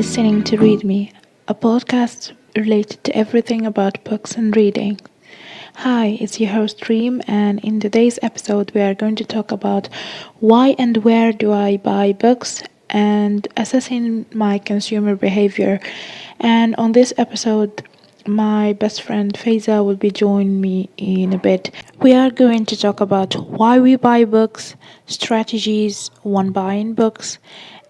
listening to Read Me, a podcast related to everything about books and reading. Hi, it's your host Reem, and in today's episode, we are going to talk about why and where do I buy books and assessing my consumer behavior. And on this episode, my best friend Faiza will be joining me in a bit. We are going to talk about why we buy books, strategies when buying books,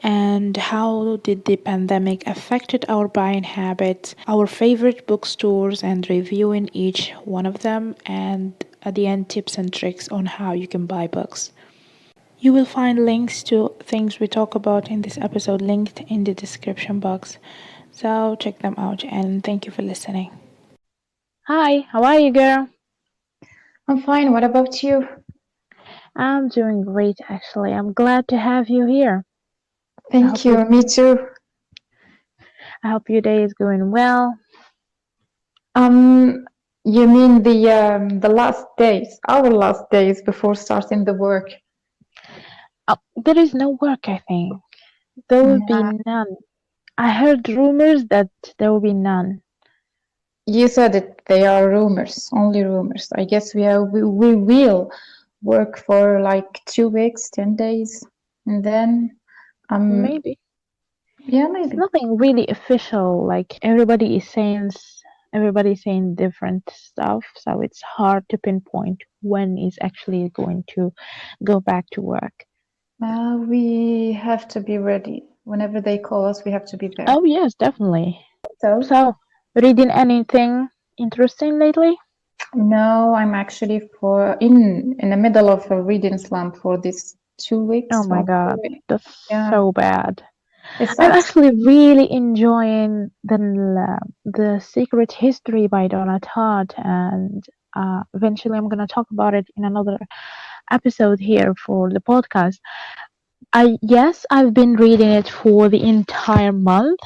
and how did the pandemic affected our buying habits, our favorite bookstores, and reviewing each one of them, and at the end, tips and tricks on how you can buy books. You will find links to things we talk about in this episode linked in the description box. So check them out and thank you for listening. Hi, how are you, girl? I'm fine. What about you? I'm doing great actually. I'm glad to have you here. I Thank hope you you. Me too. I hope your day is going well. Um, you mean the last days, our last days before starting the work? There is no work, I think. There will be Yeah. none. I heard rumors that there will be none. You said it. They are rumors, only rumors. I guess we will work for like 2 weeks, 10 days, and then Maybe. yeah, It's maybe. nothing really official. Like everybody's saying different stuff, so it's hard to pinpoint when is actually going to go back to work. We have to be ready. Whenever they call us, we have to be there. Oh yes, definitely. So, So, reading anything interesting lately? no, I'm actually for in the middle of a reading slump for these 2 weeks Oh my of God, that's yeah, so bad. it I'm sucks. actually really enjoying the Secret History by Donna Tartt, and eventually I'm gonna talk about it in another episode here for the podcast. I've been reading it for the entire month,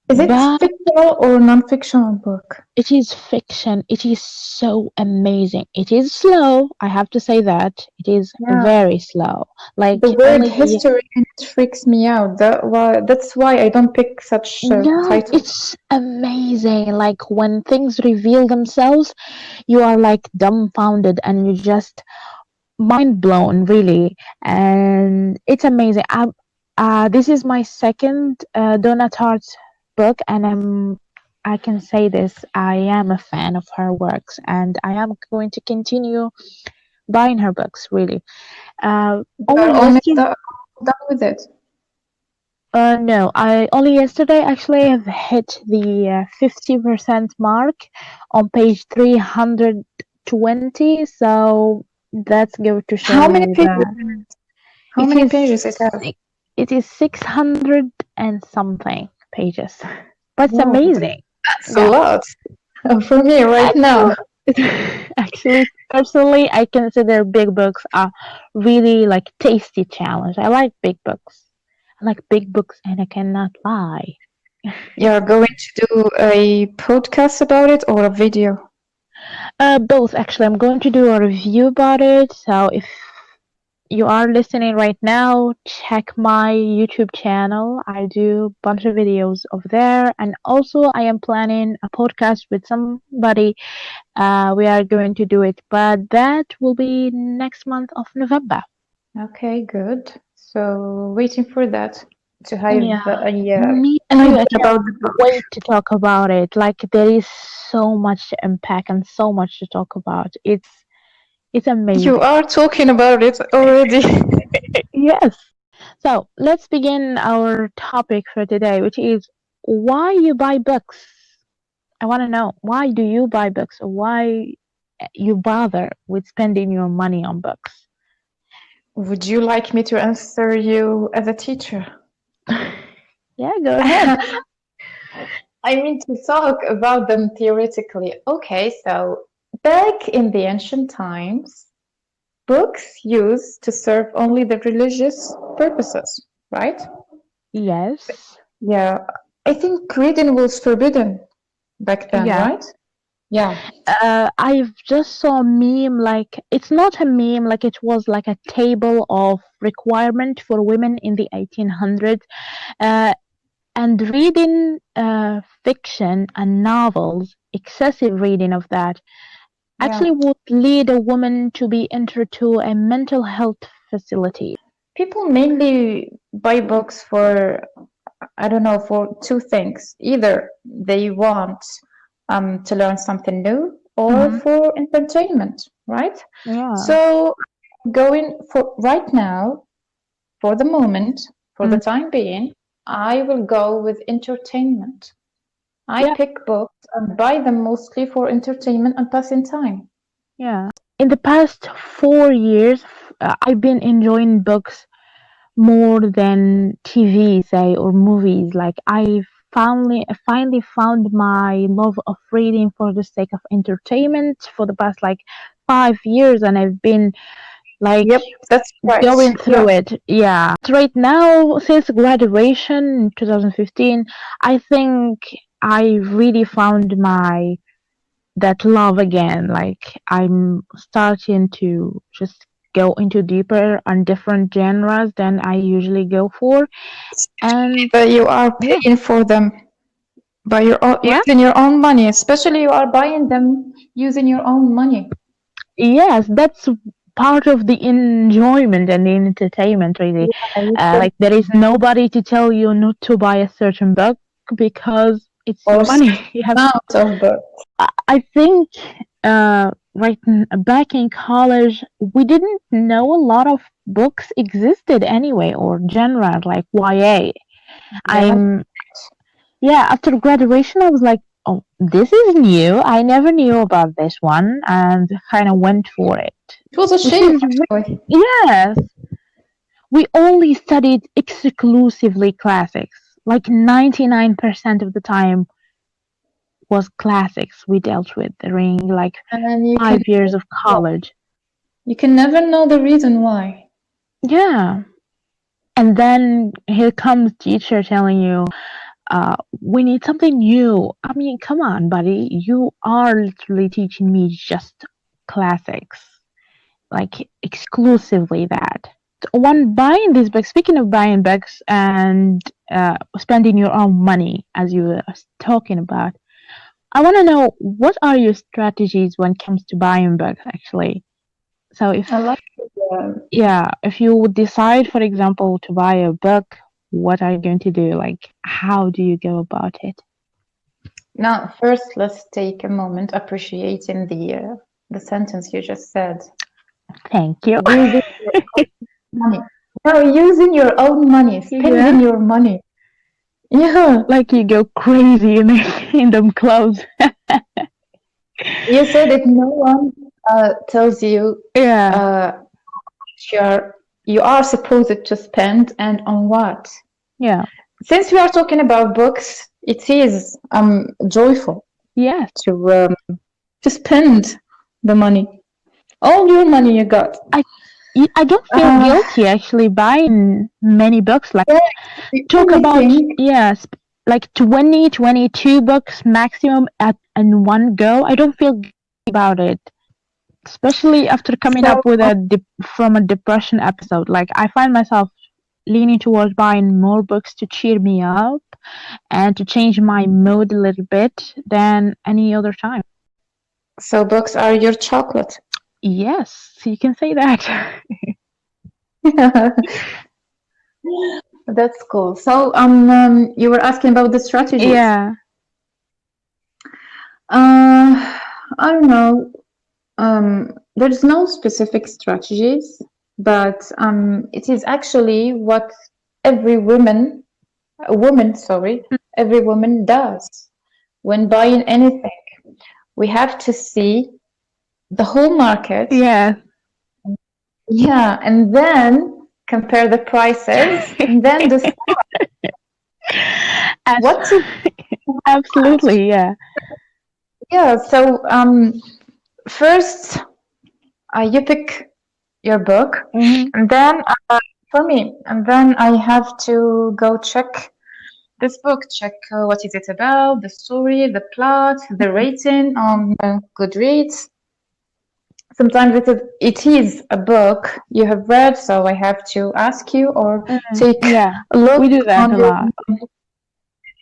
Is it but fictional or non-fictional book? it is fiction. It is so amazing. It is slow. I have to say that it is Yeah, very slow. Like the word only history in it freaks me out. That's why I don't pick such no, titles. it's amazing. Like when things reveal themselves, you are like dumbfounded and you just mind blown, really. And it's amazing. This is my second Donna Tartt book, and I can say this. I am a fan of her works, and I am going to continue buying her books. Really. You Only are almost yesterday. done with it. No, I only yesterday actually have hit the 50% mark on page 320. So that's going to show How many you pages? that How it many is pages it has? it is 600 and something pages. But it's Whoa, amazing. that's a Yeah. lot for me right now. Actually, personally, I consider big books a really like tasty challenge. I like big books. I like big books, and I cannot lie. You're going to do a podcast about it or a video? Both actually. I'm going to do a review about it. So if you are listening right now, check my YouTube channel. I do a bunch of videos over there, and also I am planning a podcast with somebody. We are going to do it, but that will be next month of November. Okay, good. So waiting for that to have Yeah, yeah, me an too. idea I can't about the book. wait to talk about it. Like there is so much to unpack and so much to talk about. It's You amazing. are talking about it already. Yes. So let's begin our topic for today, which is why you buy books. I want to know, why do you buy books, or why you bother with spending your money on books? Would you like me to answer you as a teacher? Yeah, go ahead. I mean, to talk about them theoretically. Okay, so back in the ancient times, books used to serve only the religious purposes, right? Yes. Yeah, I think reading was forbidden back then, Yeah. right? Yeah. I've just saw a meme, like it's not a meme, like it was like a table of requirement for women in the 1800s. Uh, And reading fiction and novels, excessive reading of that, Yeah. actually would lead a woman to be entered to a mental health facility. People mainly buy books for, I don't know, for two things. Either they want to learn something new or Hmm. for entertainment, right? Yeah. So going for right now, for the moment, for the Mm. time being, I will go with entertainment. I Yeah. pick books and buy them mostly for entertainment and passing time. Yeah. In the past 4 years, I've been enjoying books more than TV, say, or movies. Like I finally found my love of reading for the sake of entertainment for the past like 5 years, and I've been like Yep, that's right. going through Yeah. it. Yeah. Right now, since graduation in 2015, I think I really found my that love again. Like I'm starting to just go into deeper on different genres than I usually go for. And That you are yeah, paying for them by your own, what? using your own money, especially you are buying them using your own money. Yes, that's part of the enjoyment and the entertainment, really. Yeah, you should, Like there is nobody to tell you not to buy a certain book because it's or your money. certain You have amount of books. I think back in college, we didn't know a lot of books existed anyway, or genre like YA. Yeah. I'm Yeah, after graduation, I was like, oh, this is new. I never knew about this one, and kind of went for it. It was a Which shame is actually. yes, we only studied exclusively classics. Like 99% of the time was classics we dealt with during like And 5 years of college. you can never know the reason why. Yeah. And then here comes teacher telling you, we need something new. I mean, come on, buddy. You are literally teaching me just classics, like exclusively that. When buying these books, speaking of buying books and spending your own money, as you were talking about, I want to know what are your strategies when it comes to buying books, actually. So if I like yeah, if you would decide, for example, to buy a book, what are you going to do? Like, how do you go about it? now first let's take a moment appreciating the sentence you just said. Thank you. Using your money. No, using your own money, Yeah, spending your money. Yeah. like you go crazy in in them clothes. You said if no one tells you Yeah, uh, you're, you are supposed to spend and on what. yeah, Since we are talking about books, it is joyful yes. to to spend the money, all your money you got. I I don't feel Uh, guilty actually buying many books. Like yeah, the talk only about thing. yes, like 20, 22 books maximum at in one go. I don't feel guilty about it. Especially after coming So up with from a depression episode. Like I find myself leaning towards buying more books to cheer me up and to change my mood a little bit than any other time. so books are your chocolate. Yes, you can say that. That's cool. So you were asking about the strategies. Yeah. I don't know. There's no specific strategies, but it is actually what every sorry, every woman does when buying anything. We have to see the whole market, Yeah. yeah, and then compare the prices, and then decide Abs- what to buy. Absolutely, yeah. Yeah, so first you pick your book, Hmm. and then for me, and then I have to go check this book, check what is it about, the story, the plot, the rating on Goodreads. Sometimes it is a book you have read, so I have to ask you or take Yeah, a look we do that on a your lot.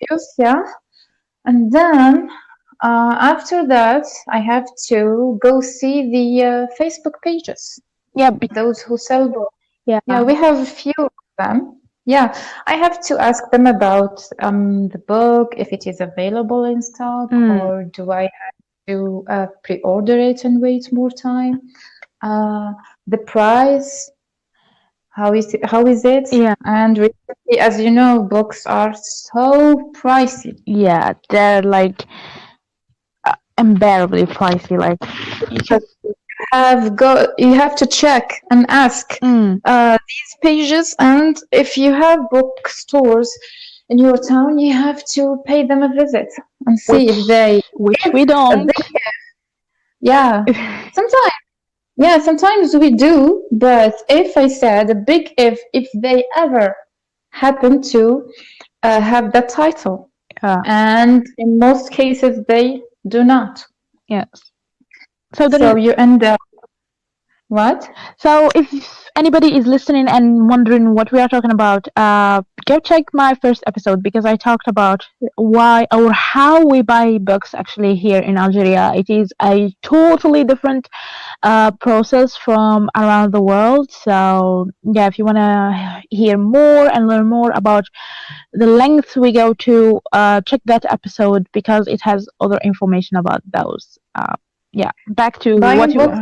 reviews, yeah. And then after that, I have to go see the Facebook pages, Yeah, those who sell books. Yeah, yeah. we have a few of them. Yeah, I have to ask them about the book, if it is available in stock, Mm, or do I have to pre-order it and wait more time? Uh, the price, how is it? yeah, And recently, as you know, books are so pricey. yeah. They're like unbearably pricey. Like you can. You have to check and ask Mm, these pages, and if you have bookstores in your town, you have to pay them a visit and see if they which if we a don't. big yeah. Sometimes yeah, sometimes we do, but if I said a big if they ever happen to have that title, Yeah. and in most cases they do not. Yes. So there So is. you end up what? So if anybody is listening and wondering what we are talking about, go check my first episode because I talked about why or how we buy books actually here in Algeria. It is a totally different process from around the world. So yeah, if you want to hear more and learn more about the lengths we go to, check that episode because it has other information about those. Yeah, back to what Buying you. books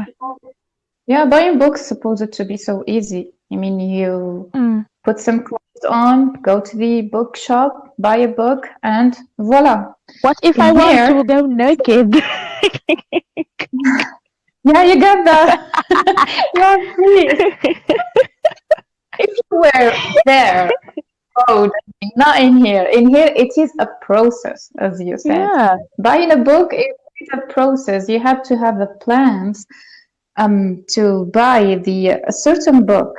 Yeah, buying books supposed to be so easy. I mean, you Mm. put some clothes on, go to the bookshop, buy a book, and voila. What if In I want here, to go naked? yeah, you get the you're free. If you were there, oh, not in here. In here, it is a process, as you said. Yeah, Buying a book is a process. You have to have the plans to buy the a certain book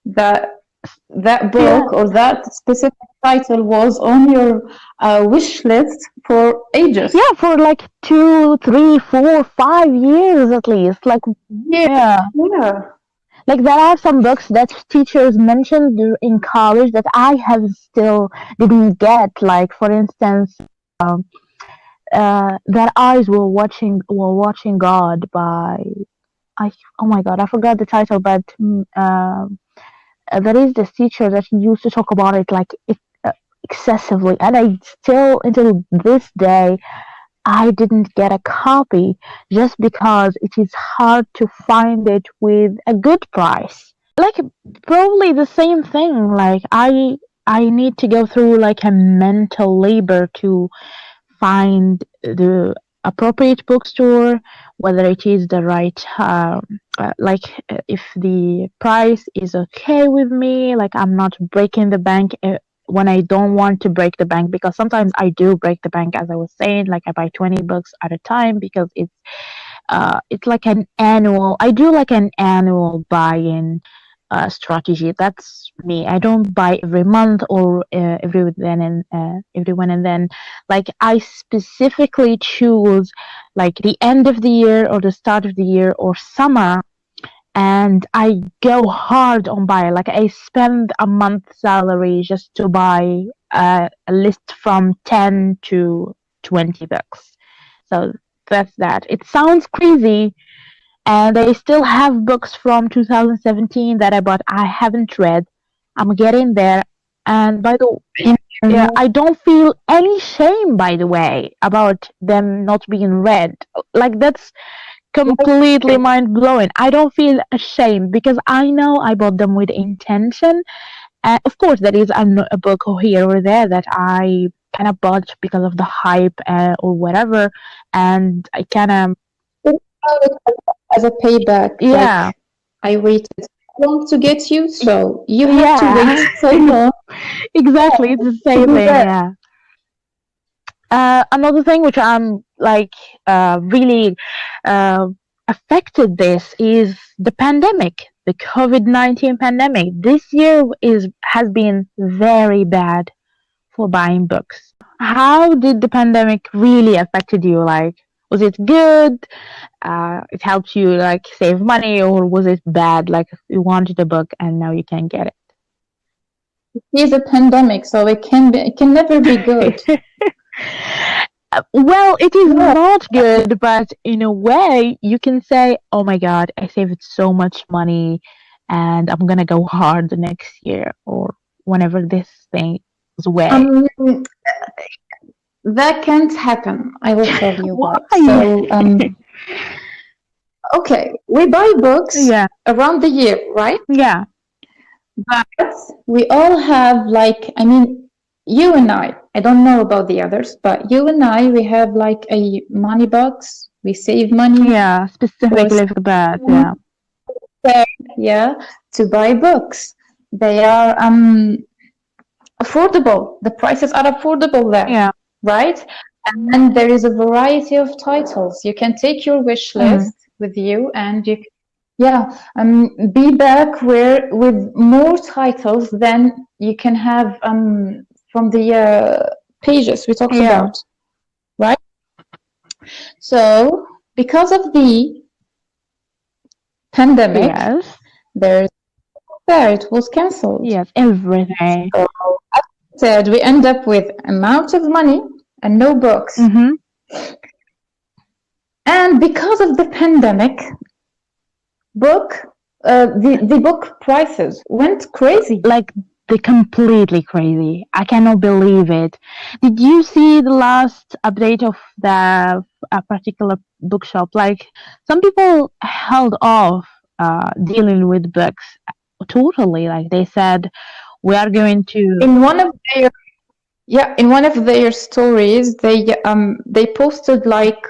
that that yeah, book or that specific title was on your wish list for ages. yeah. For like 2, 3, 4, 5 years at least. Like, Yeah, yeah, yeah. like there are some books that teachers mentioned in college that I have still didn't get. Like, for instance, um, "Their Eyes Were Watching God" by I. Oh my God, I forgot the title, but there is this teacher that used to talk about it like excessively, and I still until this day I didn't get a copy just because it is hard to find it with a good price. Like probably the same thing. Like I need to go through like a mental labor to find the appropriate bookstore, whether it is the right, if the price is okay with me, like I'm not breaking the bank when I don't want to break the bank, because sometimes I do break the bank, as I was saying, like I buy 20 books at a time because it's like an annual. I do like an annual buy-in strategy. That's me. I don't buy every month or every one and then. Like I specifically choose like the end of the year or the start of the year or summer, and I go hard on buy. Like I spend a month's salary just to buy a list from 10 to 20 books. So that's that. It sounds crazy, and I still have books from 2017 that I bought. I haven't read. I'm getting there. And by the yeah, And I don't feel any shame, by the way, about them not being read. Like that's completely mind blowing. I don't feel ashamed because I know I bought them with intention. Of course, there is a book here or there that I kind of bought because of the hype or whatever, and I kind of think about it as a payback. yeah, Like, I waited so long to get you, so you have to wait yeah, so long exactly. It's the to same do thing. that. Yeah. Another thing which I'm like really uh, affected this is the pandemic, the COVID-19 pandemic. This year is has been very bad for buying books. How did the pandemic really affected you? Like, was it good? It helped you like save money, or was it bad? Like you wanted a book and now you can't get it. It's a pandemic, so it can never be good. Well, it is Yeah. not good, but in a way, you can say, "Oh my God, I saved so much money, and I'm gonna go hard the next year or whenever this thing goes away." Um, that can't happen. I will tell you why. Why? Okay, we buy books Yeah, around the year, right? yeah, But we all have like, you and I don't know about the others, but you and I, we have like a money box. We save money yeah. for Specifically for that, something, yeah, yeah, to buy books. They are affordable. The prices are affordable there, yeah. right? And there is a variety of titles. You can take your wish Mm, list with you, and yeah, be back where with more titles than you can have from the pages we talked yeah. about, right? So because of the pandemic, Yes, there's there it was cancelled. yes. Everything. So as I said, we end up with amount of money and no books. Mm-hmm. And because of the pandemic, book the book prices went crazy. Like they completely crazy. I cannot believe it. Did you see the last update of the a particular bookshop? Like some people held off dealing with books totally. Like they said, we are going to. In one of their stories, they posted like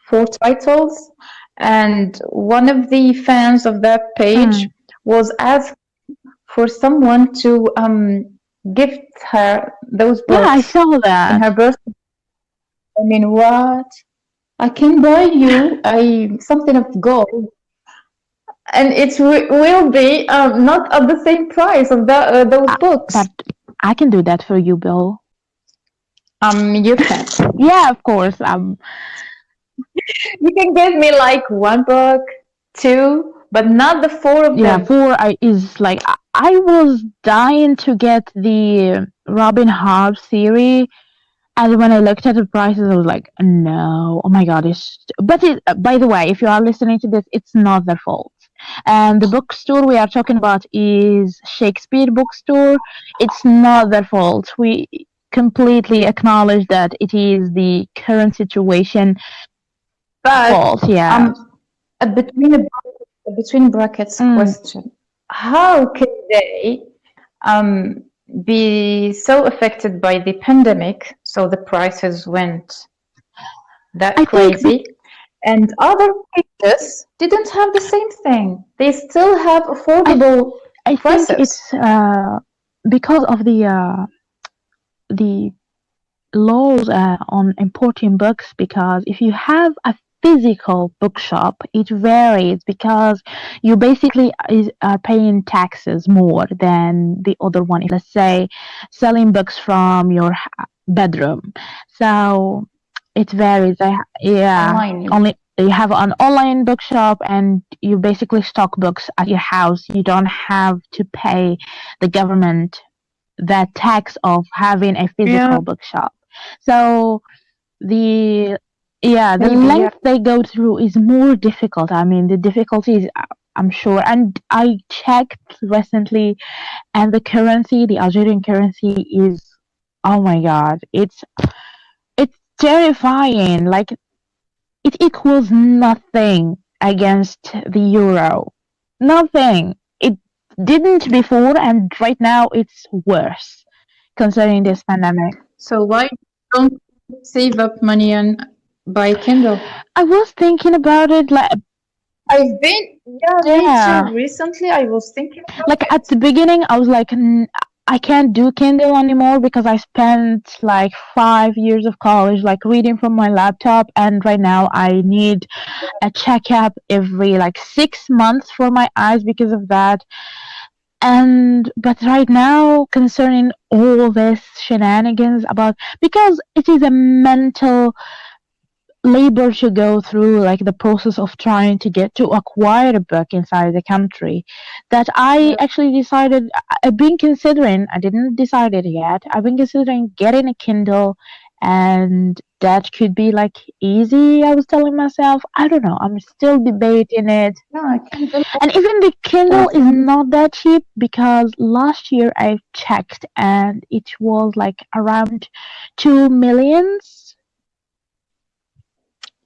four titles, and one of the fans of that page Mm, was asked for someone to gift her those yeah, I books saw in that. her birthday. What? I can buy you a something of gold, and will be not at the same price of those But books. I can do that for you, Bill. You can't. Yeah, of course. You can give me like one book, two, but not the four of Yeah, them. four I is like I was dying to get the Robin Hood series, and when I looked at the prices, I was like, no, oh my god, it's. But by the way, if you are listening to this, it's not their fault. And the bookstore we are talking about is Shakespeare Bookstore. It's not their fault. We completely acknowledge that it is the current situation But fault. Yeah. um, a between brackets Mm. question: how can they um be so affected by the pandemic, so the prices went that I think crazy, and other pages didn't have the same thing? They still have I affordable I think prices. it's because of the laws on importing books. Because if you have a physical bookshop, it varies because you basically are paying taxes more than the other one. If, let's say, selling books from your bedroom, so it varies. Yeah, Online. only you have an online bookshop and you basically stock books at your house. You don't have to pay the government that tax of having a Yeah, physical bookshop. So the the maybe. Yeah. length they go through is more difficult. I mean, the difficulty is, I'm sure. And I checked recently, and the Algerian currency is, oh my god, it's terrifying. Like it equals nothing against the euro. Nothing. It didn't before, and right now it's worse concerning this pandemic. So why don't you save up money and buy Kindle? I was thinking about it, like, Yeah, me too. yeah, Recently, I was thinking about like at it. the beginning, I was like, I can't do Kindle anymore because I spent like 5 years of college, like reading from my laptop, and right now I need a checkup every like 6 months for my eyes because of that. And but right now, concerning all this shenanigans about, because it is a mental labor to go through, like the process of trying to get to acquire a book inside the country, that I Yeah. actually decided. I've been considering, I didn't decide it yet, I've been considering getting a Kindle, and that could be like easy. I was telling myself, I don't know, I'm still debating it. Yeah, I can do And even the Kindle is that. not that cheap, because last year I checked and it was like around 2 millions.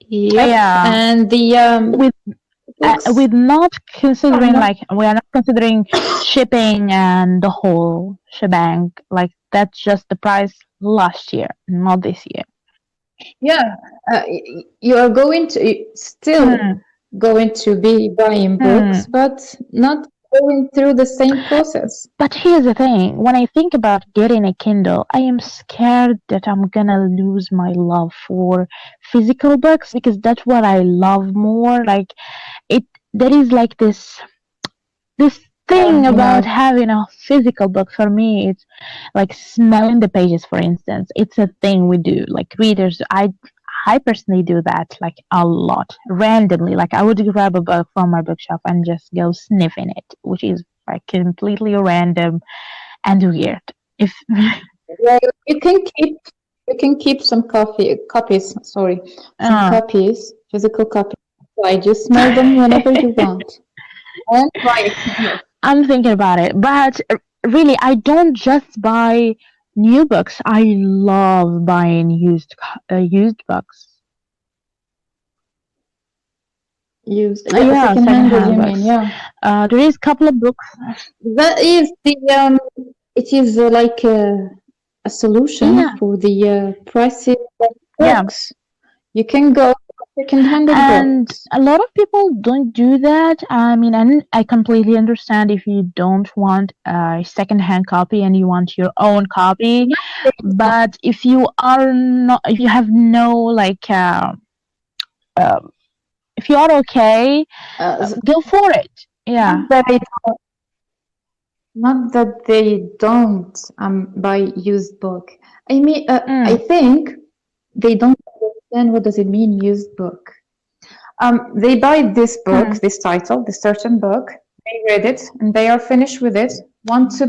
Yep. Yeah, And the with books with not kind considering, of, like we are not considering shipping and the whole shebang. Like that's just the price last year, not this year. yeah, you are going to still Hmm. going to be buying books, Hmm. but not going through the same process. But here's the thing: when I think about getting a Kindle, I am scared that I'm gonna lose my love for physical books, because that's what I love more. Like it, there is like this thing You about know, having a physical book. For me, it's like smelling the pages, for instance. It's a thing we do, like readers. I personally do that like a lot, randomly. Like I would grab a book from my bookshelf and just go sniffing it, which is like completely random and weird. If well, you can keep some copies. Sorry, some uh, copies, physical copies. I just smell them whenever you want and buy a Kindle. I'm thinking about it, but really, I don't just buy new books. I love buying used books. Used, yeah, Yeah, second-handed. secondhand You mean, books. yeah. There is a couple of books. That is the it is like a solution Yeah, for the pricey yeah. books. You can go for second-handed And books. a lot of people don't do that. I mean, and I completely understand if you don't want a secondhand copy and you want your own copy. But if you are not, if you have no like, uh, if you are okay, go for it. Not Yeah. that not that they don't buy used book. I mean, I Mm, think they don't understand what does it mean used book. They buy this book, mm. this title, this certain book. They read it and they are finished with it. Want to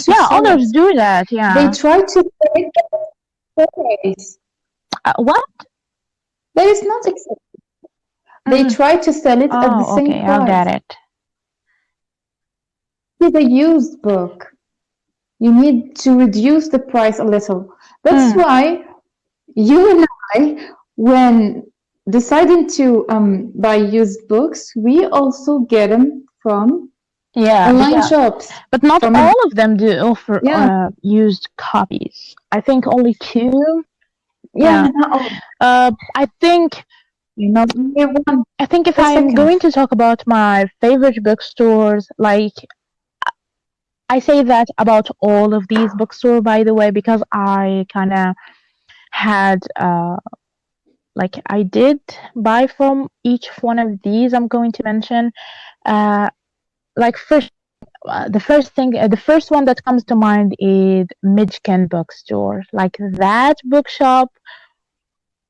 Yeah, sell it. others do that. They Yeah. try to sell it at the price. What? That is not acceptable. They Mm. try to sell it at the Oh, same okay. I get price. it. It's a used book. You need to reduce the price a little. That's Mm. why you and I, when deciding to buy used books, we also get them from Yeah, online because shops. but not From a, all of them do offer yeah, used copies. I think only two. yeah, Yeah. not all. I think Only one if per I'm second. going to talk about my favorite bookstores, like I say that about all of these bookstores, by the way, because I kind of had like I did buy from each one of these I'm going to mention. Uh, like first, the first one that comes to mind is Midgen Bookstore. Like that bookshop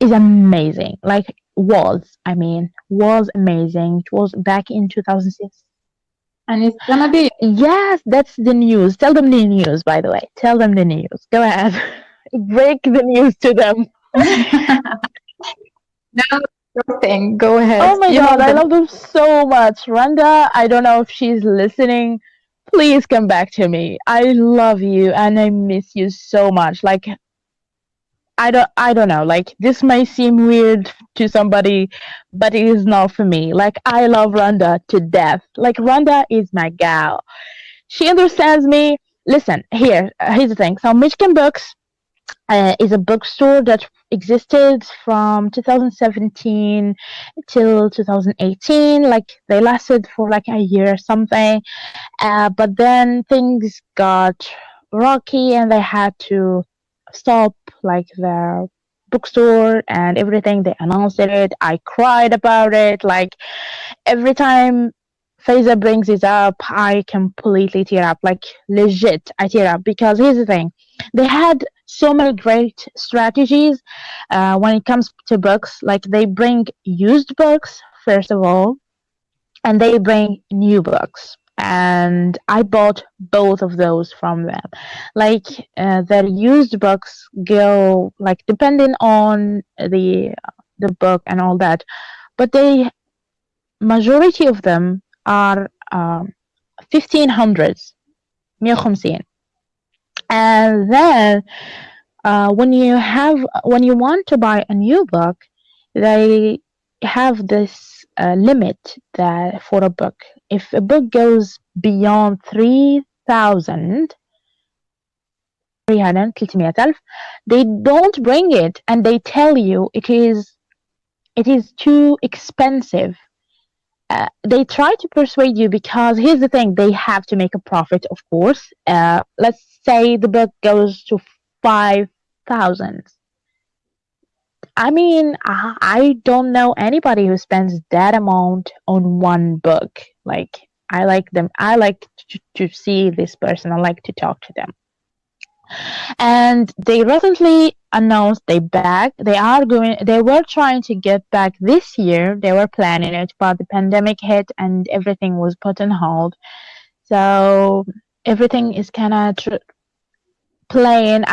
is amazing. Like was amazing. It was back in 2006. And it's gonna be. Yes, that's the news. Tell them the news, by the way. Tell them the news. Go ahead. Break the news to them. No, sure thing. Go Oh ahead. my You god, know I them. love them so much. Randa, I don't know if she's listening. Please come back to me. I love you and I miss you so much. Like I don't know. Like this may seem weird to somebody, but it is not for me. Like I love Randa to death. Like Randa is my gal. She understands me. Listen, here's the thing. So Michigan Books is a bookstore that existed from 2017 till 2018. Like they lasted for like a year or something, but then things got rocky and they had to stop like their bookstore and everything. They announced it. I cried about it. Like every time Faiza brings it up, I completely tear up. Like legit, I tear up because here's the thing: they had so many great strategies when it comes to books. Like they bring used books first of all, and they bring new books. And I bought both of those from them. Like their used books go like depending on the book and all that, but they majority of them are 1500s 150. And then when you want to buy a new book, they have this limit that for a book, if a book goes beyond 3000 300,000 they don't bring it, and they tell you it is too expensive. They try to persuade you because here's the thing: they have to make a profit, of course. Let's say the book goes to 5,000. I mean, I don't know anybody who spends that amount on one book. Like, I like them. I like to see this person. I like to talk to them. And they recently announced they were trying to get back this year. They were planning it, but the pandemic hit and everything was put on hold. So everything is kind of playing.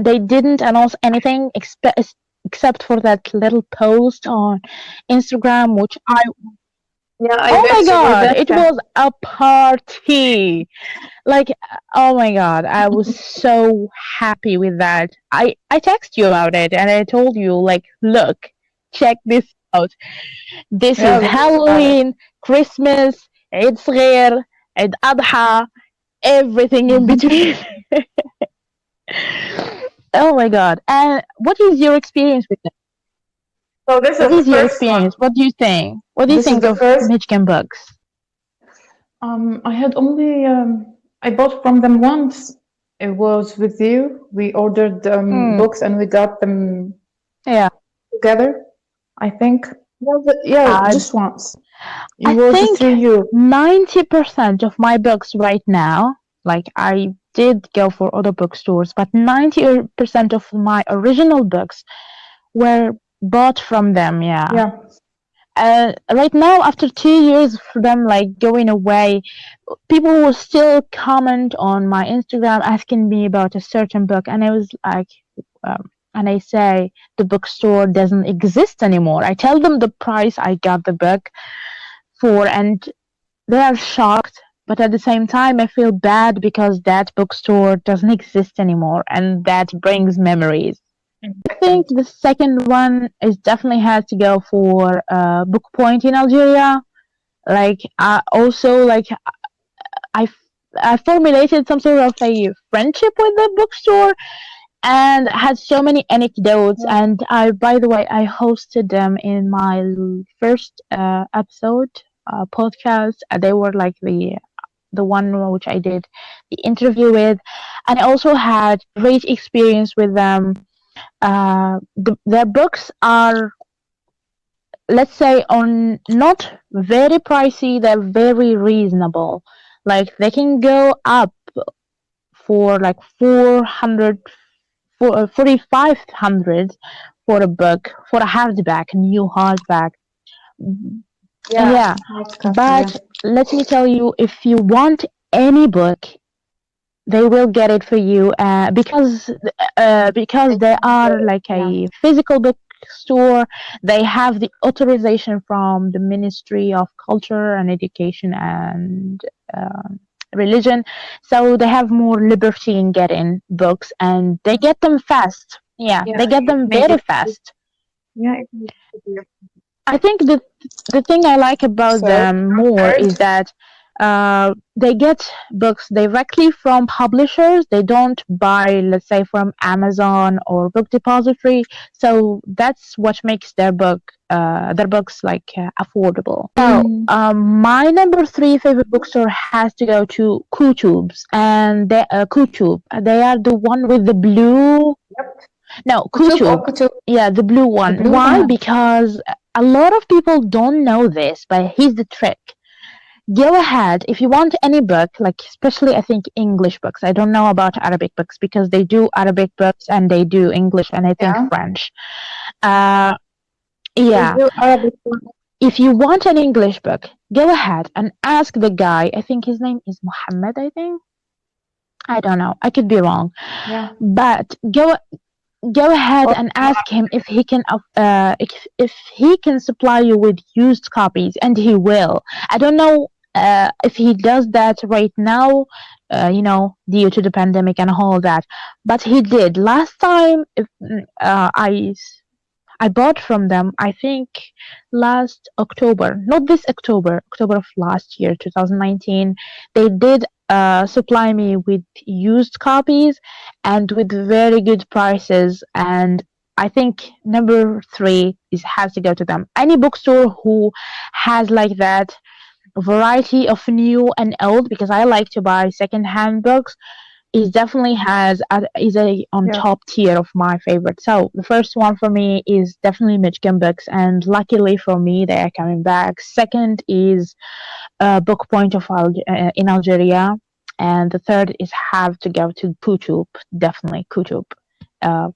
They didn't announce anything except for that little post on Instagram, which Yeah, I oh my bet you were god, there. it was a party. Like, oh my god, I was so happy with that. I texted you about it and I told you, like, look, check this out. This Yeah, is we heard about it. Halloween, Christmas, Eid صغير, Eid Adha, everything in between. Oh my god. And what is your experience with it? So this What is the is your first one. experience? What do you think? What do you This is think the of first. Hitchkin books? I had only I bought from them once. It was with you. We ordered Hmm. books and we got them Yeah. together. I think. Yeah, I just once. It I was think through you. 90% of my books right now, like I did go for other bookstores, but 90% of my original books were bought from them, yeah. Yeah. Right now, after 2 years of them like going away, people will still comment on my Instagram asking me about a certain book, and I was like, and I say the bookstore doesn't exist anymore. I tell them the price I got the book for, and they are shocked. But at the same time, I feel bad because that bookstore doesn't exist anymore, and that brings memories. I Exactly. think the second one is definitely has to go for Book Point in Algeria. Like also like I I formulated some sort of a friendship with the bookstore and had so many anecdotes. Yeah. And I, by the way, I hosted them in my first episode podcast. They were like the one which I did the interview with, and I also had great experience with them. Their books are, let's say, on not very pricey. They're very reasonable. Like they can go up for like 400 4,500 for a book, for a hardback, a new hardback. Yeah. Yeah, Hard copy. Yeah. but let me tell you, if you want any book, they will get it for you because they are like Yeah. a physical bookstore. They have the authorization from the Ministry of Culture and Education and uh, religion, so they have more liberty in getting books, and they get them fast. Yeah, Yeah. they get It them made very it. fast. Yeah. It made it easier. I think the thing I like about So them more heard. is that they get books directly from publishers. They don't buy, let's say, from Amazon or Book Depository. So that's what makes their books like affordable. So Mm. my number three favorite bookstore has to go to Kutubs, and Kutub. They are the one with the blue. Yep. No, Kutub or Kutub. Kutub? Yeah, the blue The one. blue Why? one. Because a lot of people don't know this, but here's the trick. go ahead if you want any book, like especially I think English books. I don't know about Arabic books because they do Arabic books and they do English and I think Yeah, French. Uh, they yeah. do Arabic one. If you want an English book, go ahead and ask the guy. I think his name is Muhammad, I think. I don't know. I could be wrong. Yeah. But go ahead Or and ask him if he can supply you with used copies, and he will. I don't know if he does that right now, due to the pandemic and all that, but he did last time. If I bought from them, I think last October, not this October, October of last year, 2019. They did supply me with used copies and with very good prices. And I think number three is has to go to them. Any bookstore who has like that variety of new and old, because I like to buy secondhand books, it definitely is a on yeah. top tier of my favorite. So the first one for me is definitely Michigan Books, and luckily for me, they are coming back. Second is Book Point in Algeria, and the third is have to go to Kutub, definitely Kutub. Uh,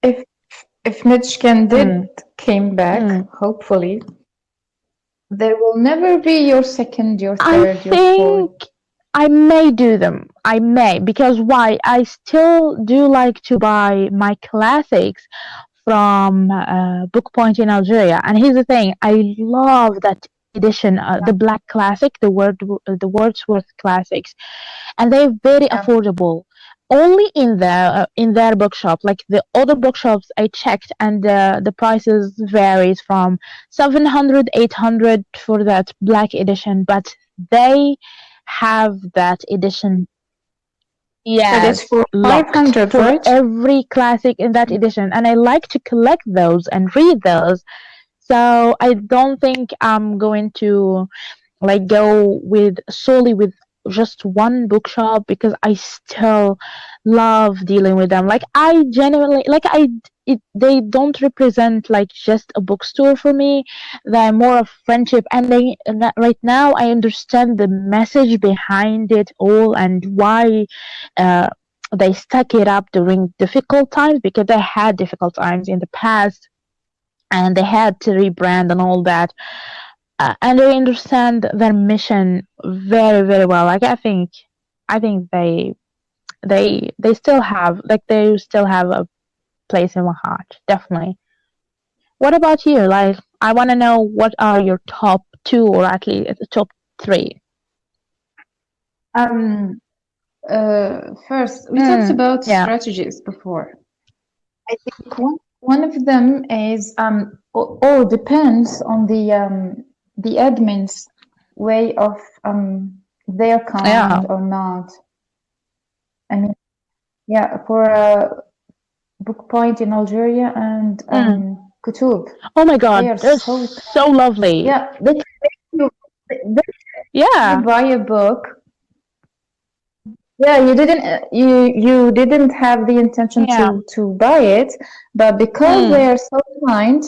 If if Michigan did mm, came back, mm. hopefully, there will never be your second, your I third, your fourth. think I may do them. I may, because why? I still do like to buy my classics from Book Point in Algeria. And here's the thing: I love that edition, the Black Classic, the Wordsworth Classics, and they're very Yeah. affordable. Only in their bookshop, like the other bookshops I checked, and the prices varies from 700, 800 for that black edition, but they have that edition. That is Yes, for locked 500, for right? every classic in that edition, and I like to collect those and read those. So I don't think I'm going to like go with solely with just one bookshop, because I still love dealing with them. Like I genuinely like they don't represent like just a bookstore for me. They're more of friendship, and right now I understand the message behind it all and why uh, they stuck it up during difficult times, because they had difficult times in the past and they had to rebrand and all that. And I understand their mission very, very well. Like I think they still have like they still have a place in my heart, definitely. What about you? Like, I want to know what are your top two, or at least top three. Um, First, we talked Mm, about yeah, strategies before. I think one of them is all depends on the admin's way of they're yeah. kind or not. I mean, yeah, for Book Point in Algeria and Mm. Kutub, Oh my they God, are they're so so lovely. yeah. They can make they can you Yeah. buy a book. Yeah, you didn't have the intention Yeah. to buy it, but because they Mm. are so kind,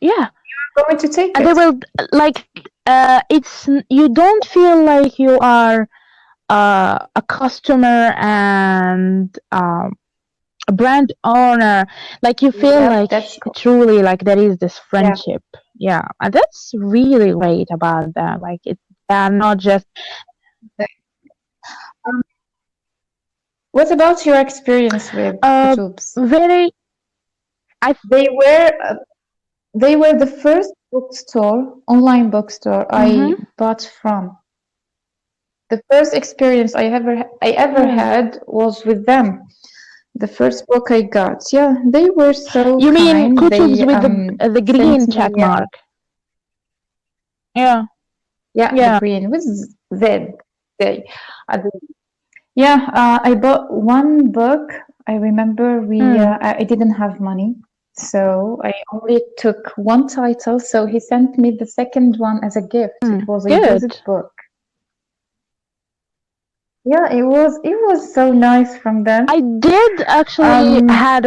Yeah. you're going to take And they it. will like it's you don't feel like you are a customer and a brand owner. Like you feel Yep, like that's cool. truly like there is this Yeah. friendship. Yeah, and that's really great about them. Like they are not just Um, what about your experience with uh Kutubs? very. I They were uh, they were the first bookstore, online bookstore I mm-hmm, bought from. The first experience I ever mm. had was with them. The first book I got. Yeah, they were so You mean kind. kutubs They with the sent green me check mark? Yeah, yeah, the yeah. green with Z. They, yeah, I bought one book. I remember Mm, I didn't have money, so I only took one title. So he sent me the second one as a gift. It mm. was a used Good. book. Yeah, it was so nice from them. I did actually Um, had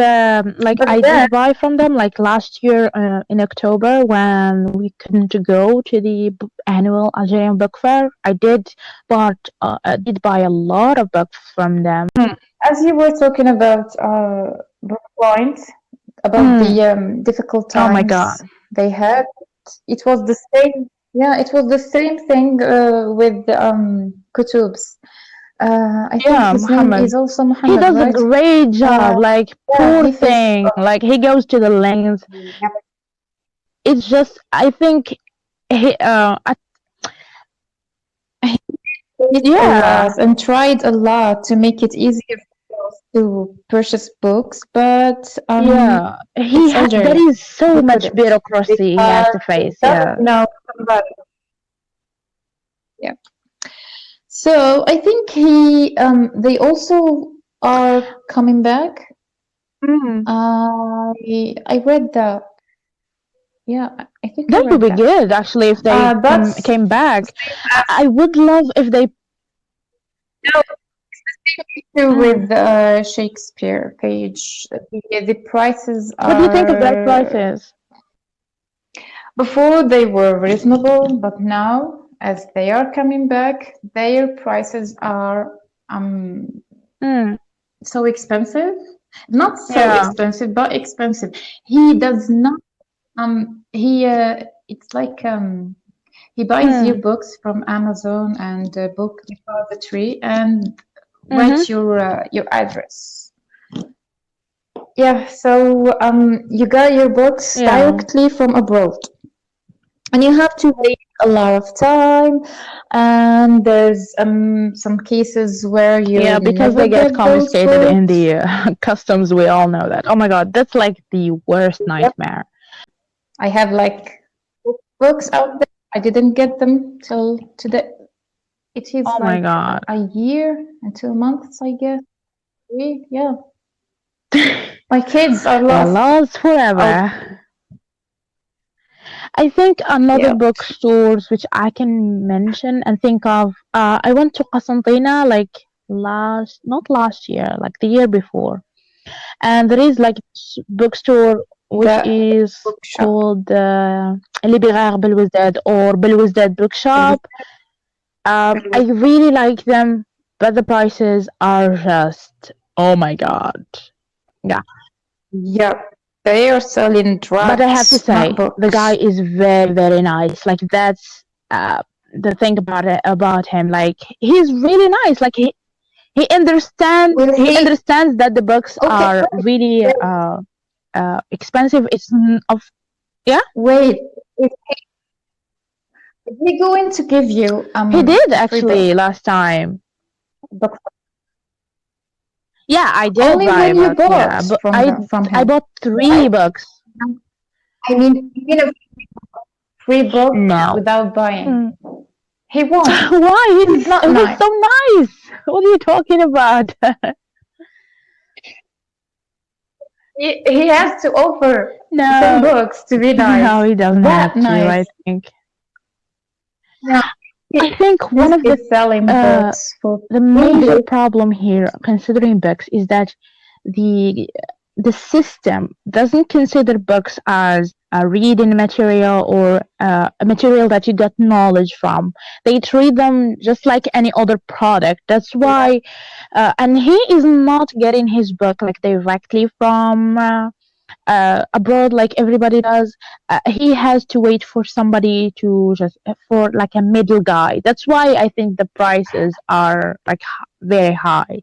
like but I then did buy from them like last year in October when we couldn't go to the annual Algerian book fair. I did buy a lot of books from them. as you were talking about book point, about Mm. the difficult Oh my god. times they had, it was the same. Yeah, it was the same thing with Kutubs. I think Yeah, his name Muhammad. is also He Muhammad, does a right? great job. Like Yeah, poor he fixed. thing. Like he goes to the length. Yep. It's just I think he Faced a yeah. lot and tried a lot to make it easier for us to purchase books, but Yeah, it's there Algeria. is so He much couldn't bureaucracy he has because to he face. doesn't Yeah. know somebody. Yeah. So I think they also are coming back. Mm. I read that. Yeah, I think I That would read be that. good actually if they But came back. same I would love if they. as too Mm. with Shakespeare page. The prices What do you think of their are prices? before they were reasonable, but now as they are coming back, their prices are um Mm. so expensive. Not so Yeah. expensive, but expensive. He does not he it's like he buys you Mm. books from Amazon and book depository and Mm-hmm. write your address. Yeah, so you got your books Yeah. directly from abroad, and you have to wait a lot of time. And there's some cases where you Yeah, because never they get get those confiscated in books. the customs. We all know that. Oh my god, that's like the worst Yep. nightmare. I have like books out there. I didn't get them till today. It is Oh my like god. a year and 2 months, I guess. Yeah, my kids are They're lost. lost Out. forever. I think another Yeah, bookstores which I can mention and think of. I went to Qasantina like not last year, like the year before, and there is like bookstore which that is bookshop. called Libraire Belwizdad or Belwizdad Bookshop. I really like them, but the prices are just oh my god. Yeah, Yeah, they are selling but I have to drugs, not say the guy books. is very very nice. Like that's the thing about him. Like he's really nice. Like Will he he? understands that the books Okay, are really wait, expensive. Of yeah. wait. Is he going to give you He did a free actually book? last time. Book Yeah, I did only buy when a you book. Yeah, bought but from I him, bought three right? books. I mean, a free book No. without buying. Mm. He won't. Why? He's not He's nice. so nice. What are you talking about? He has to offer 10 No, books to be no, nice. he doesn't That have to. nice. I think. No, I he, think one this of is selling uh, books for the major maybe. problem here, considering books, is that the the system doesn't consider books as a reading material or a material that you get knowledge from. They treat them just like any other product. That's Yeah. why, and he is not getting his book like directly from abroad like everybody does. He has to wait for somebody to just for like a middle guy. That's why I think the prices are like very high.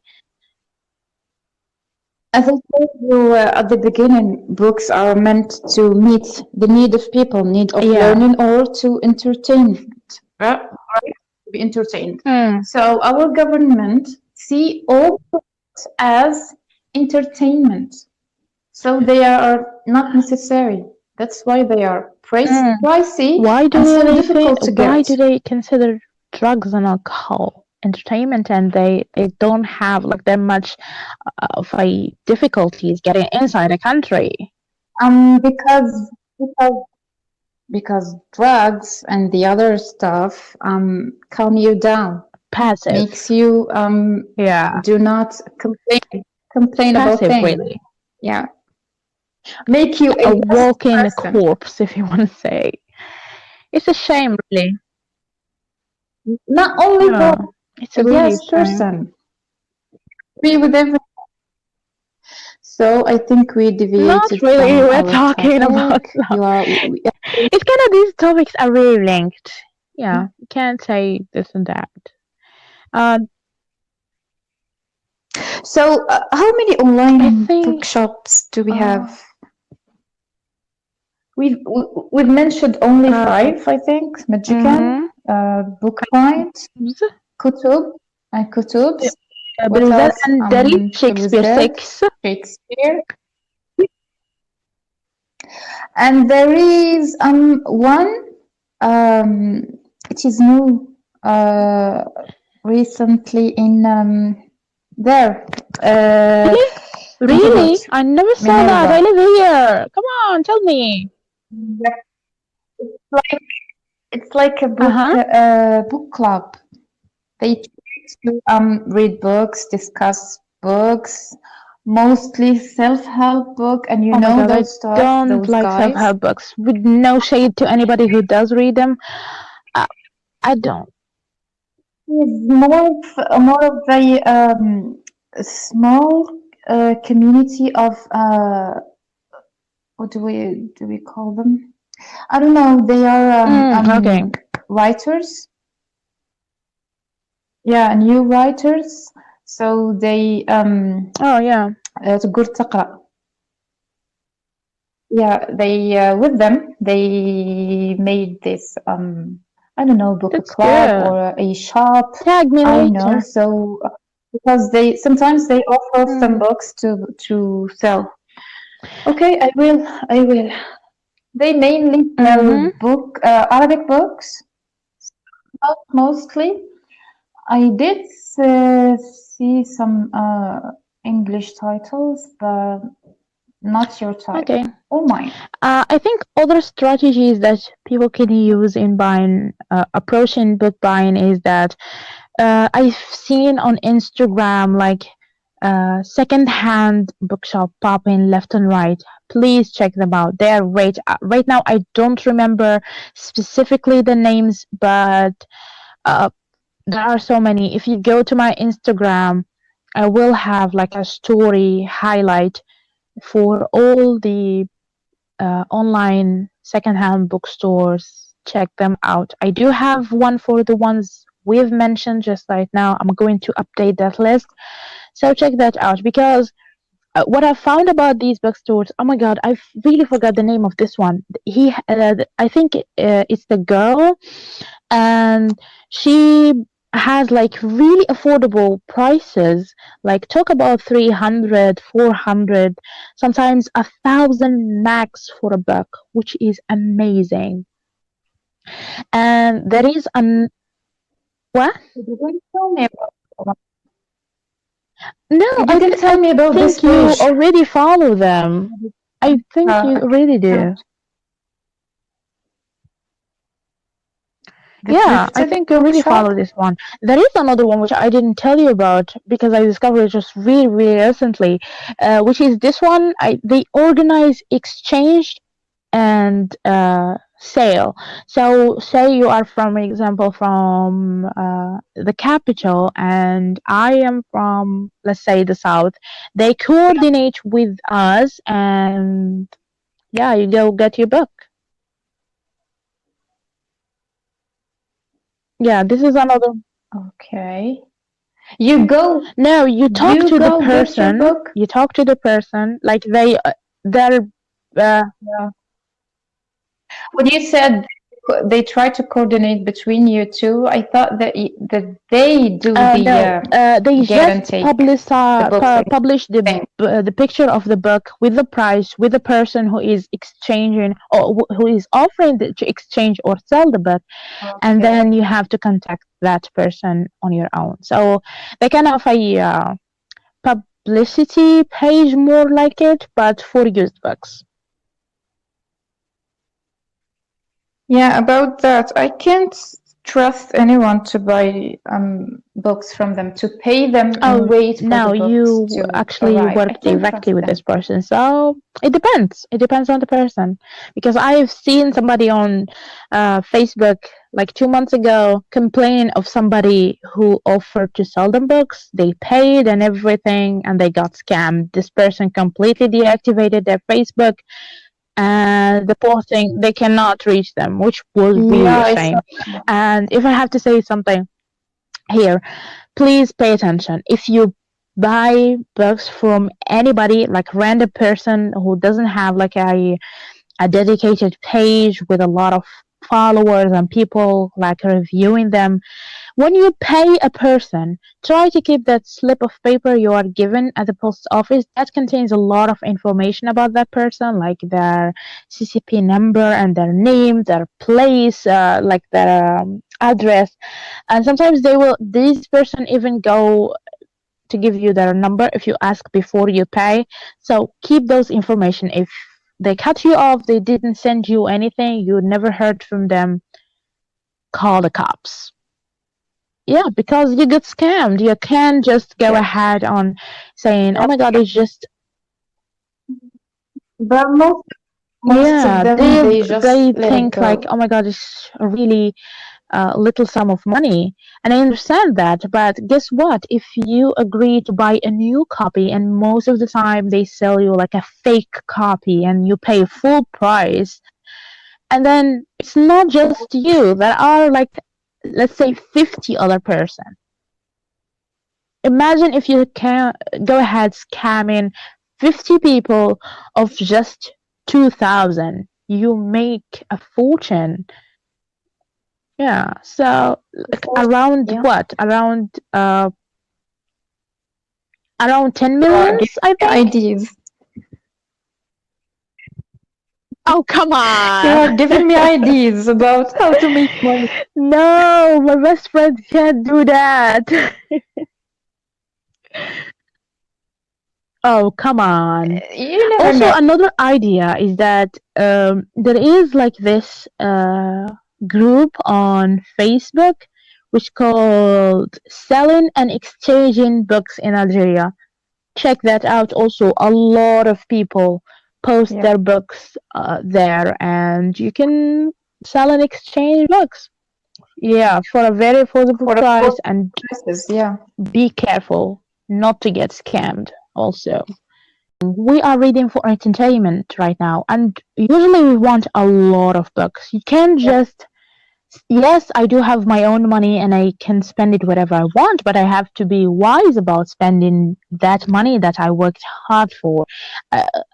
As I told you at the beginning, books are meant to meet the need of people, need of Yeah. learning or to entertainment, right? To be entertained. Mm. So our government see all books as entertainment. So they are not necessary. That's why they are Mm. pricey and so difficult to Why get. do they consider drugs and alcohol entertainment and they don't have like that much of a difficulties getting inside a country? Because because drugs and the other stuff calm you down. passive. Makes you Yeah, do not complain about passive things. really. Yeah, make you a A yes walk-in person. corpse, if you want to say. It's a shame, really. Not only that, Yeah, it's a a really yes shame. person. Agree with everything. So I think we Not deviated really. from We're our talking about topic. love. You are. It's kind of these topics are really linked. Yeah, you can't say this and that. Uh, So, how many I online think. bookshops do we Uh, have? We've mentioned only uh, five, I think. Majikan, mm-hmm. Bookbind, Kutub, and Kutubs. What Beruzel else? and Delhi Shakespeare Belouizdad, 6. Shakespeare, and there is one. Um, it is new. Recently in there Really? neighborhood. Really? I never saw that. I Minerva. live here. Come on, tell me. Yeah, it's like a Uh huh. book club. They try to read books, discuss books, mostly self-help book, and you Oh my know god, I those stuff, don't those like self guys. help books. With no shade to anybody who does read them. I, I don't. It's more of a small community of what do we call them? I don't know. They are Okay. writers. Yeah, new writers. So they Oh, yeah. تقول تقرأ. Yeah, they with them they made this I don't know, book That's club good. or a shop. Tag me I don't know. later. So because they sometimes they offer some Mm. books to sell. Okay, I will. They mainly sell Mm-hmm. Arabic books, mostly. I did see some English titles, but not your type Okay. or mine. I think other strategies that people can use in buying, approaching book buying is that I've seen on Instagram like second-hand bookshop popping left and right. Please check them out. They are great. Right now, I don't remember specifically the names, but uh, there are so many. If you go to my Instagram, I will have like a story highlight for all the online secondhand bookstores. Check them out. I do have one for the ones we've mentioned just right now. I'm going to update that list. So check that out because what I found about these bookstores, oh my god, I really forgot the name of this one. I think it's the girl, and she has like really affordable prices. Like talk about 300, 400, sometimes 1,000 max for a book, which is amazing. And there is an what? You didn't tell me about. No, You didn't tell I me about this think you page. already follow them. I think you already do. Account, the Yeah, I thrifted think you really bookshop. follow this one. There is another one which I didn't tell you about because I discovered it just really, really recently, which is this one. They organize exchange and sale. So, say you are from example from the capital, and I am from, let's say, the south. They coordinate with us, and yeah, you go get your book. Yeah, this is another. Okay. You go. No, you talk You to the go get your person. book. You talk to the person like they're. Yeah. When you said they try to coordinate between you two, I thought that they do the No, they get and just take the books. I publish think. the picture of the book with the price, with the person who is exchanging or who is offering to exchange or sell the book, and Okay. then you have to contact that person on your own. So they kind of a publicity page more like it, but for used books. Yeah, about that, I can't trust anyone to buy books from them, to pay them and Oh, wait for the no, books you to actually arrive. I work can't directly trust with this them. person. So it depends. It depends on the person. Because I've seen somebody on Facebook like 2 months ago complain of somebody who offered to sell them books. They paid and everything and they got scammed. This person completely deactivated their Facebook and the poor thing, they cannot reach them, which was really Yeah, a I saw shame. that. And if I have to say something here, please pay attention. If you buy books from anybody, like random person who doesn't have like a dedicated page with a lot of followers and people like reviewing them, when you pay a person, try to keep that slip of paper you are given at the post office that contains a lot of information about that person, like their CCP number and their name, their place, like their address. And sometimes this person even go to give you their number if you ask before you pay. So keep those information. If they cut you off, they didn't send you anything, you never heard from them, call the cops. Yeah, because you get scammed. You can't just go Yeah. ahead on saying, "Oh That's my God, it's just." but most of Yeah, them they just they let it think like, go. "Oh my God, it's a really little sum of money," and I understand that. But guess what? If you agree to buy a new copy, and most of the time they sell you like a fake copy, and you pay full price, and then it's not just you. There are like, let's say, 50 other person. Imagine if you can go ahead scamming 50 people of just 2,000. You make a fortune. Yeah. So Of like, course, around yeah. what? Around 10 You are millions, giving I me think. ideas. Oh, come You on. are giving me ideas about how to make money. No, my best friend can't do that. Oh, come on. You never Also, know. another idea is that there is like this group on Facebook which called Selling and Exchanging Books in Algeria. Check that out. Also, a lot of people post Yeah. their books there, and you can sell and exchange books. Yeah, for a very affordable For price, affordable and prices, yeah. be careful not to get scammed. Also, we are reading for entertainment right now, and usually we want a lot of books. You can't Yeah. just, yes, I do have my own money and I can spend it whatever I want, but I have to be wise about spending that money that I worked hard for.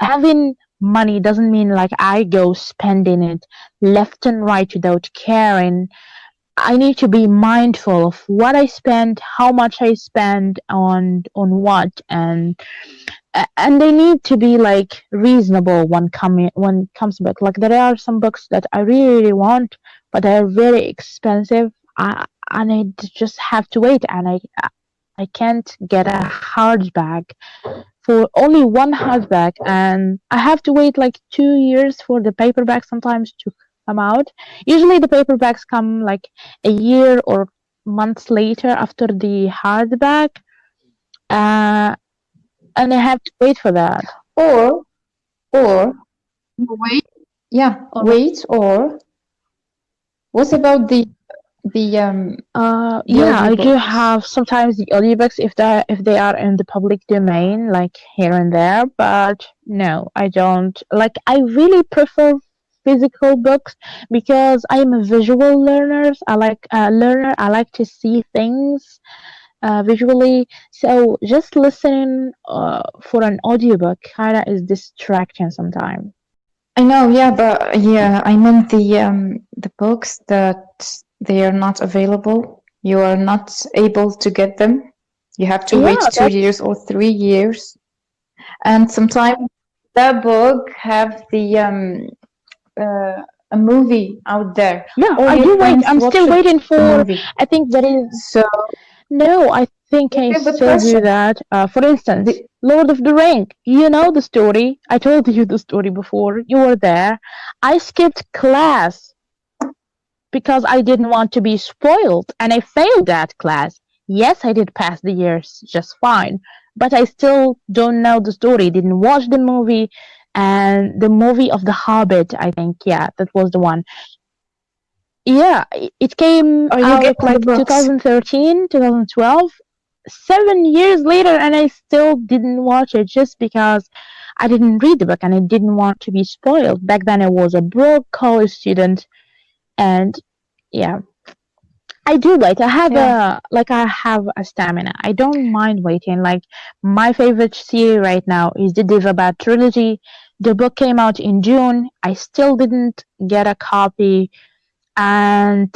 Having money doesn't mean like I go spending it left and right without caring. I need to be mindful of what I spend, how much I spend on what, and they need to be like reasonable when it comes back. Like there are some books that I really want, but they're very expensive, and just have to wait, and I can't get a hardback for only one hardback, and I have to wait like 2 years for the paperback sometimes to come out. Usually the paperbacks come like a year or months later after the hardback, uh, and I have to wait for that. Or or wait, yeah, Or wait. Or what about the yeah, I do audiobooks? have sometimes the audiobooks if they are in the public domain, like here and there. But no, I don't. Like I really prefer physical books because I'm a visual learner. I like to see things visually. So just listening for an audiobook kind of is distracting sometimes. I know, yeah, but yeah, I meant the books that they are not available. You are not able to get them. You have to wait Yeah, 2 years or 3 years, and sometimes the book have uh, a movie out there. yeah, All I your do wait. friends I'm still watched waiting the for. movie, I think there is. so No, I think you I feel the still do pressure. that. For instance, The, Lord of the Ring. You know the story. I told you the story before. You were there. I skipped class because I didn't want to be spoiled and I failed that class. Yes, I did pass the years just fine, but I still don't know the story, didn't watch the movie. And the movie of The Hobbit, I think, yeah, that was the one. Yeah, it came Or you get out the like books? 2013, 2012, 7 years later, and I still didn't watch it just because I didn't read the book and I didn't want to be spoiled. Back then, I was a broke college student, and yeah, I do Yeah. I have a stamina. I don't mind waiting. Like my favorite series right now is the Diva trilogy. The book came out in June. I still didn't get a copy, and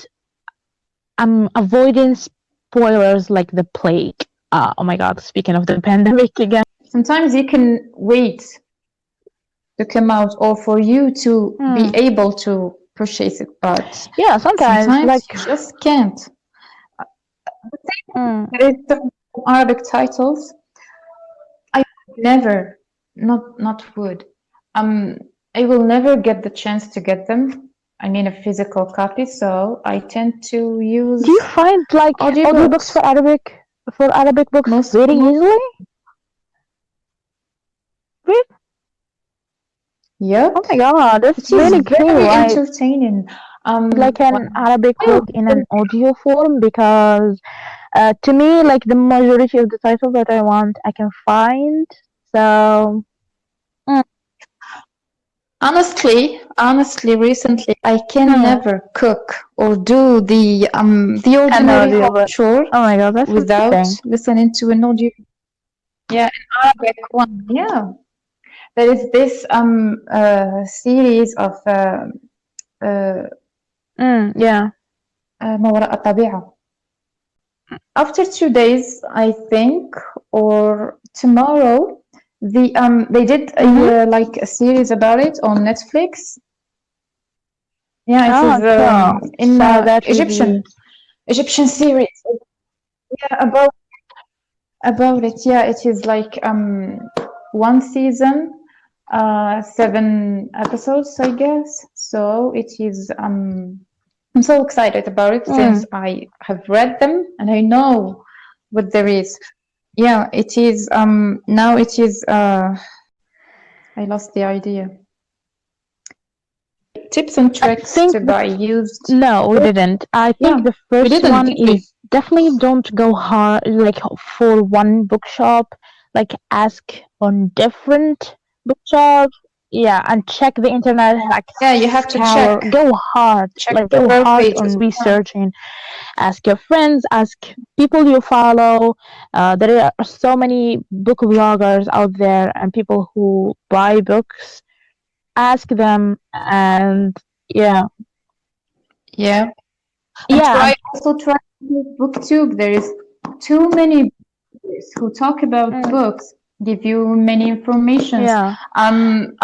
I'm avoiding spoilers like the plague. Oh my god, speaking of the pandemic again. Sometimes you can wait to come out or for you to be Hmm. able to purchase it, but Yeah, sometimes sometimes like you just can't. hmm. There is some Arabic titles. I never, not would. Um, I will never get the chance to get them. I mean, a physical copy, so I tend to Do you use find like audiobooks audiobooks. for Arabic books Most, very most, easily? Really? Oh yep. my god, that's It is really very cool. I entertaining. like Well, an Arabic yeah, book in an audio form because to me like the majority of the titles that I want I can find. So mm, honestly, recently I can mm, never cook or do the an ordinary home audiobook. chore Oh my god, that's without amazing. listening to an audio. Yeah, an Arabic one. Yeah, there is this series of uh, Yeah. ما وراء الطبيعة. After 2 days, I think, or tomorrow, they did Mm-hmm. like a series about it on Netflix. Yeah, it Oh, is cool. in So that will be. Egyptian series. Yeah, about it. Yeah, it is like one season, 7 episodes, I guess. So it is I'm so excited about it Mm. since I have read them and I know what there is. Yeah, it is now it is I lost the idea. Tips and I tricks think to buy used. no, we didn't. I Yeah, think the we first didn't, one did we? is definitely don't go hard like for one bookshop. Like ask on different bookshops. Yeah, and check the internet. Like Yeah, you have to scour, check go several hard pages. on researching. Ask your friends, ask people you follow. There are so many book vloggers out there and people who buy books. Ask them and yeah, Yeah, and yeah, and try booktube. There is too many bloggers who talk about mm, books, give you many informations. yeah. Um,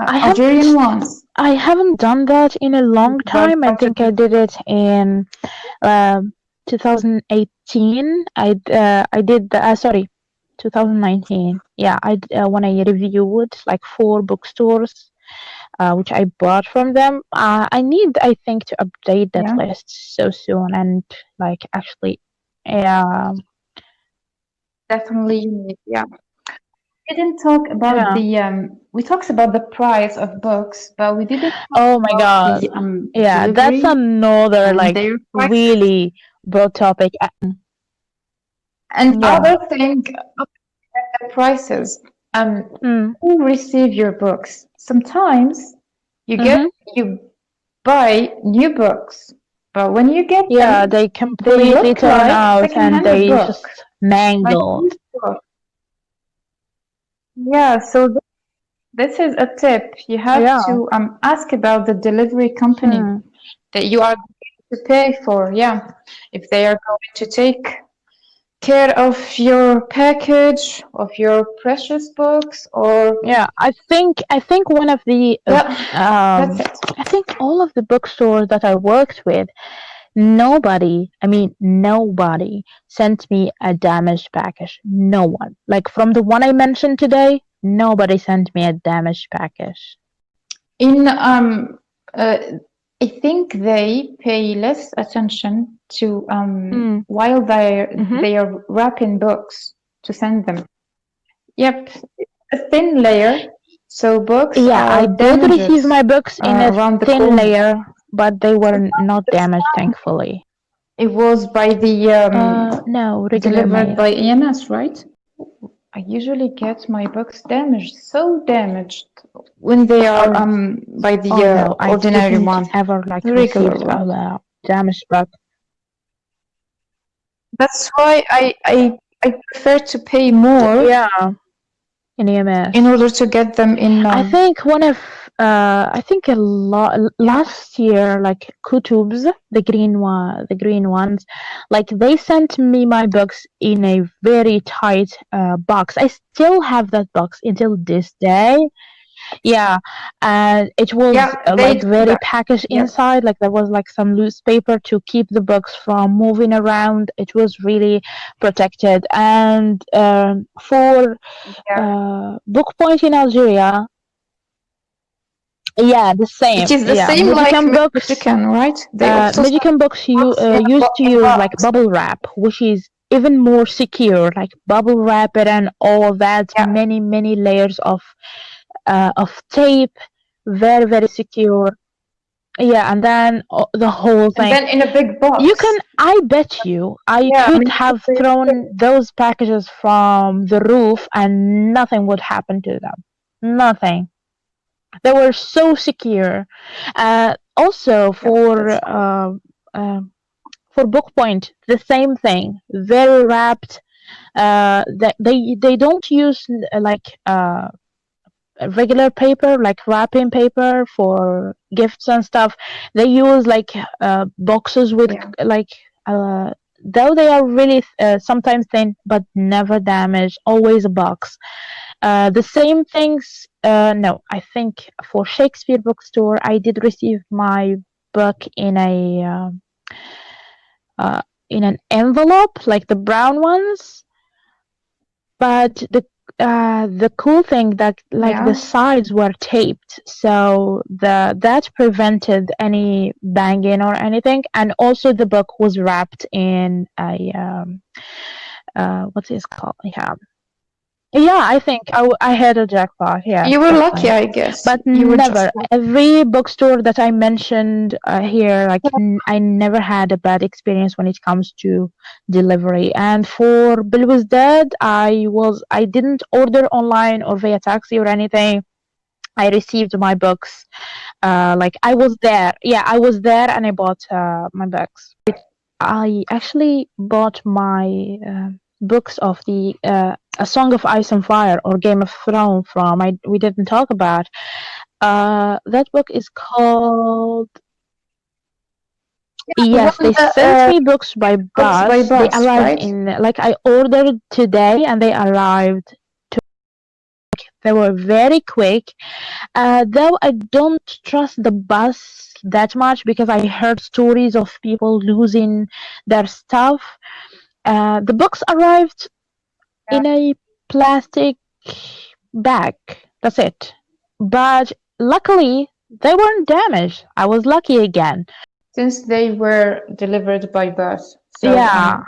I Algerian haven't ones I haven't done that in a long about time. I think I Algeria. did it in um 2018. I did the, sorry, 2019. Yeah, when I reviewed like four bookstores, which I bought from them. I need, I think, to update that Yeah, list so soon and like actually, yeah, definitely unique. Yeah, we didn't talk about yeah. the we talked about the price of books, but we didn't talk Oh my about god. the Yeah, that's delivery another and like their prices. really broad topic. And Yeah. other thing, prices. Mm. Who receive your books? Sometimes you get Mm-hmm. you buy new books, but when you get Yeah, them, they they completely look turn like out and secondhand they book, just like mangled. used book. Yeah, so this is a tip. You have Yeah. to ask about the delivery company Mm. that you are going to pay for. Yeah, if they are going to take care of your package, of your precious books, or Yeah, I think one of the yeah, that's it. I think all of the bookstores that I worked with, nobody, I mean nobody sent me a damaged package. No one. Like from the one I mentioned today, nobody sent me a damaged package. In uh, I think they pay less attention to Mm. while Mm-hmm. they are wrapping books to send them. Yep, a thin layer, so books Yeah, I are did receive damaged my books in a around the thin corner. layer, but they were not damaged, thankfully. It was by the No, regular delivered mail. by EMS, right? I usually get my books damaged, so damaged when they are Oh, by the oh no, I ordinary didn't one, ever like the regular received one. a damaged book. That's why I prefer to pay more Yeah, in in EMS. order to get them in I think one of I think a lot yeah, last year, like Kutubs, the green ones, like they sent me my books in a very tight box. I still have that box until this day. Yeah, and it was yeah, they like do very that. packaged Yep, inside. Like there was like some loose paper to keep the books from moving around. It was really protected. And for yeah. Book Point in Algeria, yeah, the It same. is the Yeah, same like Magicam books. Magician, right? They also sell Magicam books books used to in use like box. bubble wrap, which is even more secure. Like bubble wrap it and all that Yeah, many layers of tape, very secure. Yeah, and then the whole and thing. then in a big You can, box. I bet you, I Yeah, I could mean, have thrown those packages from the roof and nothing would happen to them. Nothing. They were so secure. Also yeah, that's nice. uh, for Book Point, the same thing. Very wrapped. They don't use regular paper, like wrapping paper for gifts and stuff. They use like boxes with Yeah. like though they are really sometimes thin, but never damaged. Always a box. The same things. No, I think for Shakespeare Bookstore, I did receive my book uh, in an envelope, like the brown ones. But the cool thing that like the Yeah. sides were taped, so that prevented any banging or anything, and also the book was wrapped in a what's it called? Yeah, yeah. I think I had a jackpot. Yeah, You were lucky, definitely. I guess. But You were just never lucky. every bookstore that I mentioned here, like I never had a bad experience when it comes to delivery. And for Bill was Dead, I didn't order online or via taxi or anything. I received my books. Like I was there. Yeah, I was there and I bought my books. I actually bought my books of the A Song of Ice and Fire or Game of Thrones from we didn't talk about. That book is called. The Yes, one they that sent me books by books by bus. They bus, arrived right? in like I ordered today and they arrived. They were very quick. Though I don't trust the bus that much because I heard stories of people losing their stuff. The books arrived Yeah. in a plastic bag. That's it. But luckily, they weren't damaged. I was lucky again. Since they were delivered by bus, so Yeah,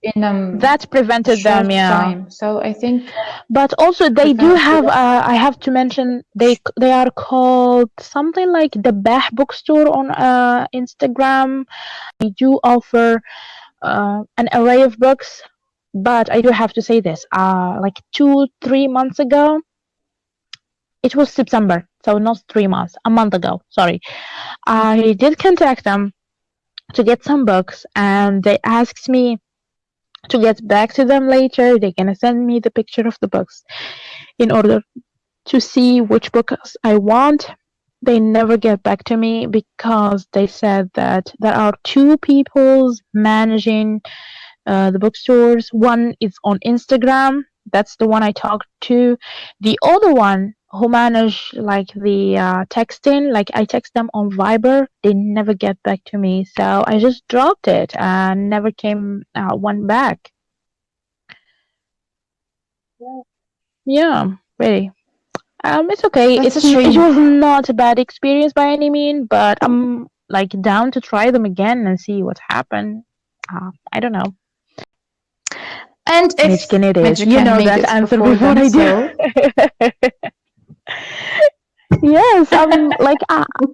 in that a prevented them. short Yeah, time. So I think but also they do prevent have. I have to mention they are called something like the Bah Bookstore on Instagram. They do offer an array of books, but I do have to say this. Like 2 3 months ago, it was September, so not 3 months, a month ago. Sorry, I did contact them to get some books, and they asked me to get back to them later. They're gonna send me the picture of the books in order to see which books I want. They never get back to me because they said that there are two people managing the bookstores. One is on Instagram. That's the one I talked to. The other one who manage like the texting, like I text them on Viber, they never get back to me. So I just dropped it and never came one back. Yeah, really. It's okay. that's a It shame. was not a bad experience by any mean, but like down to try them again and see what happened. I don't know. And if Michigan it is. You Mexican know made that it answer before before them, I do. so Yes,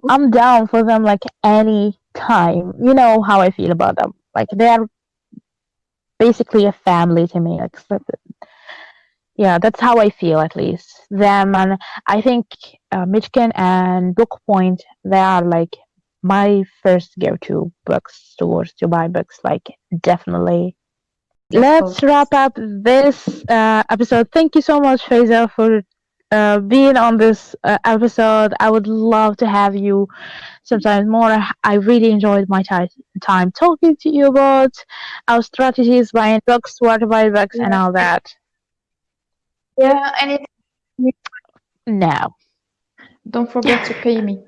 I'm down for them like any time. You know how I feel about them. Like they're basically a family to me. Like yeah, that's how I feel at least. Them and I think Michigan and Book Point, they are like my first go-to bookstores to buy books. Like definitely. yes, Let's both. wrap up this episode. Thank you so much, Faiza, for being on this episode. I would love to have you sometimes more. I really enjoyed my time talking to you about our strategies, buying books, where to buy books, and Yeah, all that. yeah, and No. don't forget to pay me.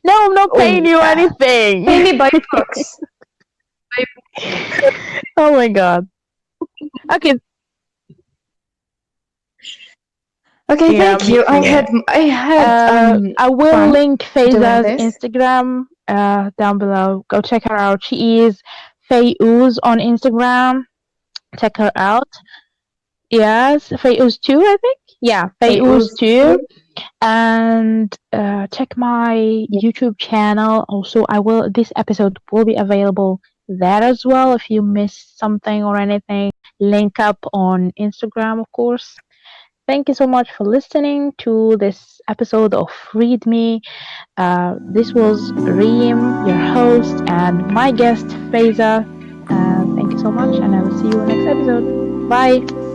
No, I'm not Oh paying you yeah, pay anything. me by books. Oh my god. Okay. Okay, Yeah, thank me you. too. I had I will fun link doing Faiza's this. Instagram down below. Go check her out. She is Fayuz on Instagram. Check her out. Yes, Fayuz 2, I think. Yeah, I Fayuz was 2. And check my yeah, YouTube channel. Also, I will. This episode will be available there as well. If you missed something or anything, link up on Instagram, of course. Thank you so much for listening to this episode of Read Me. This was Reem, your host, and my guest, Faiza. Thank you so much, and I will see you in the next episode. Bye.